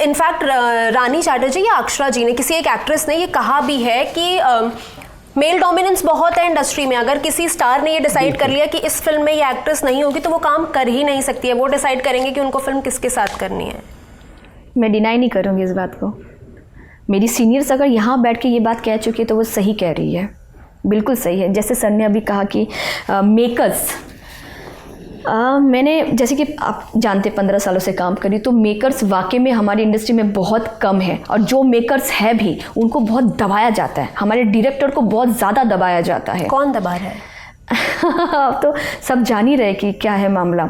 In fact रानी चैटर्जी या अक्षरा जी ने, किसी एक एक्ट्रेस ने ये कहा भी है कि मेल डोमिनेंस बहुत है इंडस्ट्री में। अगर किसी स्टार ने ये डिसाइड कर लिया कि इस फिल्म में ये एक्ट्रेस नहीं होगी तो वो काम कर ही नहीं सकती है। वो डिसाइड करेंगे कि उनको फिल्म किसके साथ करनी है। मैं डिनाई नहीं करूँगी इस बात को। मेरी सीनियर्स अगर यहाँ बैठ के ये बात कह चुकी है तो वो सही कह रही है, बिल्कुल सही है। जैसे सर ने अभी कहा कि मेकर्स, मैंने जैसे कि आप जानते 15 सालों से काम करी, तो मेकर्स वाकई में हमारी इंडस्ट्री में बहुत कम है। और जो मेकर्स है भी उनको बहुत दबाया जाता है, हमारे डायरेक्टर को बहुत ज़्यादा दबाया जाता है। कौन दबा रहा है? अब तो सब जान ही रहे कि क्या है मामला।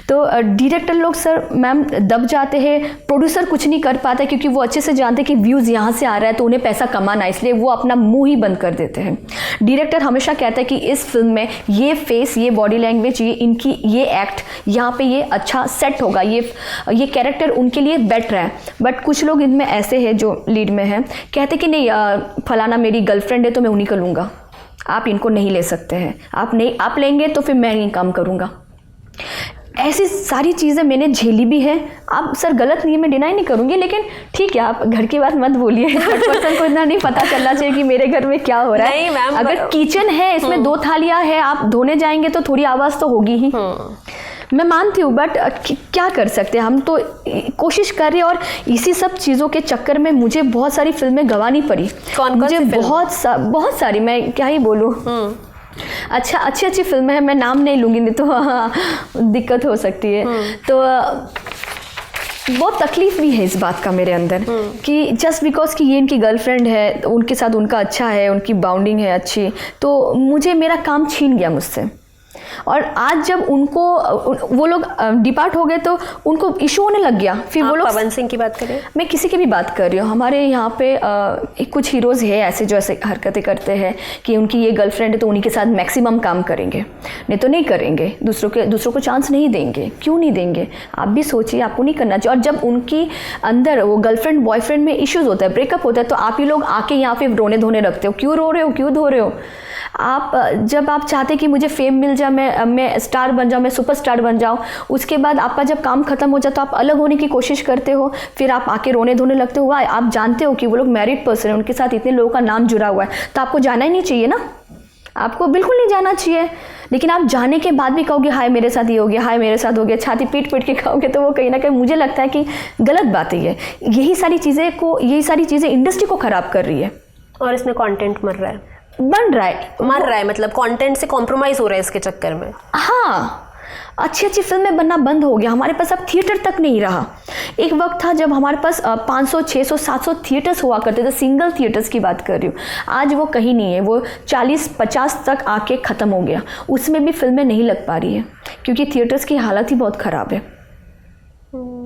तो डायरेक्टर लोग सर मैम दब जाते हैं, प्रोड्यूसर कुछ नहीं कर पाता क्योंकि वो अच्छे से जानते हैं कि व्यूज़ यहाँ से आ रहा है तो उन्हें पैसा कमाना है, इसलिए वो अपना मुंह ही बंद कर देते हैं। डायरेक्टर हमेशा कहता है कि इस फिल्म में ये फेस, ये बॉडी लैंग्वेज, ये इनकी ये एक्ट यहाँ पे ये अच्छा सेट होगा, ये कैरेक्टर उनके लिए बेटर है। बट कुछ लोग इनमें ऐसे हैं जो लीड में हैं, कहते कि नहीं फलाना मेरी गर्लफ्रेंड है तो मैं उन्हीं को लूँगा, आप इनको नहीं ले सकते हैं, आप लेंगे तो फिर मैं नहीं काम करूँगा। ऐसी सारी चीज़ें मैंने झेली भी है। आप सर गलत नहीं है, मैं डिनाई नहीं करूँगी, लेकिन ठीक है आप घर की बात मत बोलिए। थर्ड पर्सन को इतना नहीं पता चलना चाहिए कि मेरे घर में क्या हो रहा है। नहीं, अगर किचन है, इसमें 2 थालियाँ है, आप धोने जाएंगे तो थोड़ी आवाज़ तो होगी ही। मैं मानती हूँ, बट क्या कर सकते हैं, हम तो कोशिश कर रहे हैं। और इसी सब चीज़ों के चक्कर में मुझे बहुत सारी फिल्में गंवानी पड़ी। मुझे बहुत सारी, मैं क्या ही बोलूँ। अच्छा, अच्छी फिल्में हैं, मैं नाम नहीं लूँगी नहीं तो दिक्कत हो सकती है। तो बहुत तकलीफ भी है इस बात का मेरे अंदर कि जस्ट बिकॉज कि ये इनकी गर्लफ्रेंड है, उनके साथ उनका अच्छा है, उनकी बाउंडिंग है अच्छी, तो मुझे मेरा काम छीन गया मुझसे। और आज जब उनको वो लोग डिपार्ट हो गए तो उनको इशू होने लग गया। फिर वो लोग, पवन सिंह की बात करें, मैं किसी की भी बात कर रही हूँ, हमारे यहाँ पे कुछ हीरोज़ है ऐसे जो ऐसे हरकतें करते हैं कि उनकी ये गर्लफ्रेंड है तो उन्हीं के साथ मैक्सिमम काम करेंगे, नहीं तो नहीं करेंगे, दूसरों को चांस नहीं देंगे। क्यों नहीं देंगे? आप भी सोचिए, आपको नहीं करना चाहिए। और जब उनकी अंदर वो गर्लफ्रेंड बॉयफ्रेंड में इश्यूज़ होता है, ब्रेकअप होता है, तो आप ही लोग आके यहाँ पे रोने धोने रखते हो। क्यों रो रहे हो, क्यों धो रहे हो? आप जब आप चाहते कि मुझे फेम मिल जाए, मैं स्टार बन जाऊँ, मैं सुपरस्टार बन जाऊँ, उसके बाद आपका जब काम खत्म हो जाए तो आप अलग होने की कोशिश करते हो, फिर आप आके रोने धोने लगते हो। आप जानते हो कि वो लोग मैरिड पर्सन है, उनके साथ इतने लोगों का नाम जुड़ा हुआ है, तो आपको जाना ही नहीं चाहिए ना, आपको बिल्कुल नहीं जाना चाहिए। लेकिन आप जाने के बाद भी कहोगे हाय मेरे साथ ये हो गया, हाय मेरे साथ हो गया, छाती पीट के कहोगे, तो वो कहीं ना कहीं मुझे लगता है कि गलत बात है। यही सारी चीज़ें इंडस्ट्री को ख़राब कर रही है। और इसमें कंटेंट मर रहा है, मतलब कंटेंट से कॉम्प्रोमाइज़ हो रहा है इसके चक्कर में। हाँ, अच्छी फिल्में बनना बंद हो गया, हमारे पास अब थिएटर तक नहीं रहा। एक वक्त था जब हमारे पास 500, 600, 700 थिएटर्स हुआ करते थे, सिंगल थिएटर्स की बात कर रही हूँ। आज वो कहीं नहीं है, वो 40-50 तक आके ख़त्म हो गया। उसमें भी फिल्में नहीं लग पा रही है क्योंकि थिएटर्स की हालत ही बहुत ख़राब है।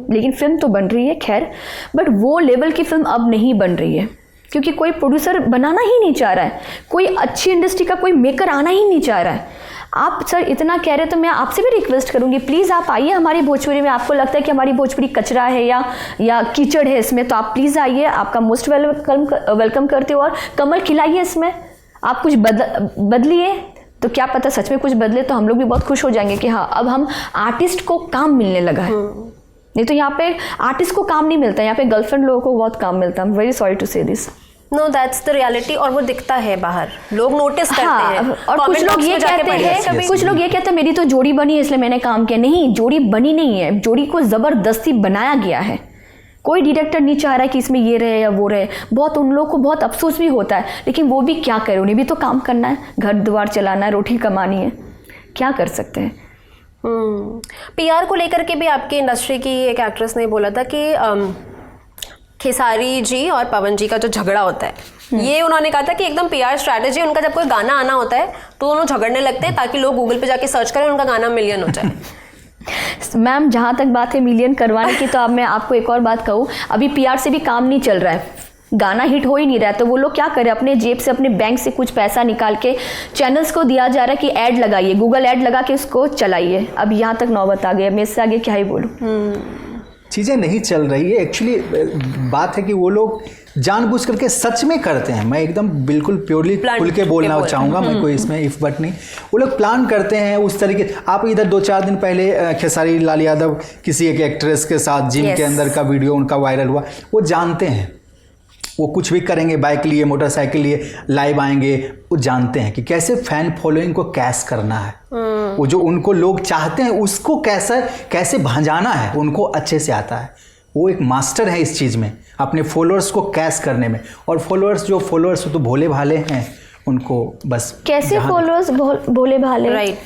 लेकिन फिल्म तो बन रही है खैर, बट वो लेवल की फिल्म अब नहीं बन रही है क्योंकि कोई प्रोड्यूसर बनाना ही नहीं चाह रहा है, कोई अच्छी इंडस्ट्री का कोई मेकर आना ही नहीं चाह रहा है। आप सर इतना कह रहे हैं तो मैं आपसे भी रिक्वेस्ट करूंगी, प्लीज़ आप आइए हमारी भोजपुरी में। आपको लगता है कि हमारी भोजपुरी कचरा है या कीचड़ है इसमें, तो आप प्लीज़ आइए, आपका मोस्ट वेलकम करते हो। और कमल खिलाइए इसमें, आप कुछ बदलिए, तो क्या पता सच में कुछ बदले, तो हम लोग भी बहुत खुश हो जाएंगे कि हाँ अब हम आर्टिस्ट को काम मिलने लगा है। नहीं तो यहाँ पे आर्टिस्ट को काम नहीं मिलता, यहाँ पे गर्लफ्रेंड लोगों को बहुत काम मिलता है। I am very sorry to say this. No, that's the reality. और वो दिखता है बाहर, लोग नोटिस करते हैं। और कुछ लोग ये कहते हैं मेरी तो जोड़ी बनी है इसलिए मैंने काम किया। नहीं, जोड़ी बनी नहीं है, जोड़ी को ज़बरदस्ती बनाया गया है। कोई डायरेक्टर नहीं चाह रहा है कि इसमें ये रहे या वो रहे। बहुत उन लोगों को बहुत अफसोस भी होता है, लेकिन वो भी क्या करें, उन्हें भी तो काम करना है, घर द्वार चलाना है, रोटी कमानी है, क्या कर सकते हैं। पीआर को लेकर के भी आपकी इंडस्ट्री की एक एक्ट्रेस ने बोला था कि खेसारी जी और पवन जी का जो झगड़ा होता है, ये उन्होंने कहा था कि एकदम पीआर स्ट्रैटेजी। उनका जब कोई गाना आना होता है तो दोनों झगड़ने लगते हैं ताकि लोग गूगल पे जाके सर्च करें, उनका गाना मिलियन हो जाए। मैम जहाँ तक बात है मिलियन करवाने की, तो अब मैं आपको एक और बात कहूँ, अभी पीआर से भी काम नहीं चल रहा है, गाना हिट हो ही नहीं रहा है, तो वो लोग क्या करें, अपने जेब से अपने बैंक से कुछ पैसा निकाल के चैनल्स को दिया जा रहा है कि ऐड लगाइए, गूगल ऐड लगा के उसको चलाइए। अब यहाँ तक नौबत आ गई है, मैं इससे आगे क्या ही बोलूँ। चीज़ें नहीं चल रही है। एक्चुअली बात है कि वो लोग जानबूझ करके सच में करते हैं। मैं एकदम बिल्कुल प्योरली खुल के बोलना चाहूँगा, मैं कोई इसमें इफ बट नहीं। वो लोग प्लान करते हैं उस तरीके। आप इधर 2-4 दिन पहले खेसारी लाल यादव किसी एक एक्ट्रेस के साथ जिम के अंदर का वीडियो उनका वायरल हुआ। वो जानते हैं वो कुछ भी करेंगे, बाइक लिए मोटरसाइकिल लिए लाइव आएंगे। वो जानते हैं कि कैसे फैन फॉलोइंग को कैश करना है, वो जो उनको लोग चाहते हैं उसको कैसे भंजाना है, उनको अच्छे से आता है। वो एक मास्टर है इस चीज़ में, अपने फॉलोअर्स को कैश करने में। और फॉलोअर्स तो भोले भाले हैं, उनको बस कैसे फॉलोअर्स भोले भाले, राइट।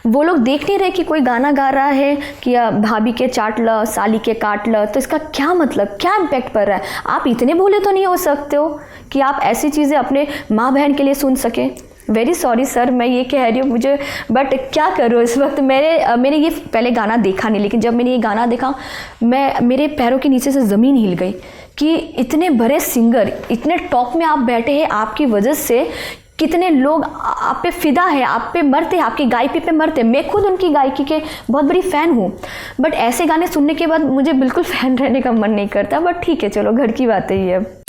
वो लोग देख नहीं रहे कि कोई गाना गा रहा है कि भाभी के चाट ल, साली के काट ल, तो इसका क्या मतलब, क्या इम्पैक्ट पड़ रहा है। आप इतने भोले तो नहीं हो सकते हो कि आप ऐसी चीज़ें अपने माँ बहन के लिए सुन सके। वेरी सॉरी सर, मैं ये कह रही हूँ मुझे, बट क्या करूँ इस वक्त। मैंने ये पहले गाना देखा नहीं, लेकिन जब मैंने ये गाना देखा मेरे पैरों के नीचे से ज़मीन हिल गई कि इतने बड़े सिंगर, इतने टॉप में आप बैठे हैं, आपकी वजह से कितने लोग आप पे फिदा है, आप पे मरते हैं, आपकी गायकी पे मरते हैं। मैं खुद उनकी गायकी के बहुत बड़ी फ़ैन हूँ, बट ऐसे गाने सुनने के बाद मुझे बिल्कुल फ़ैन रहने का मन नहीं करता। बट ठीक है, चलो घर की बात है ये अब।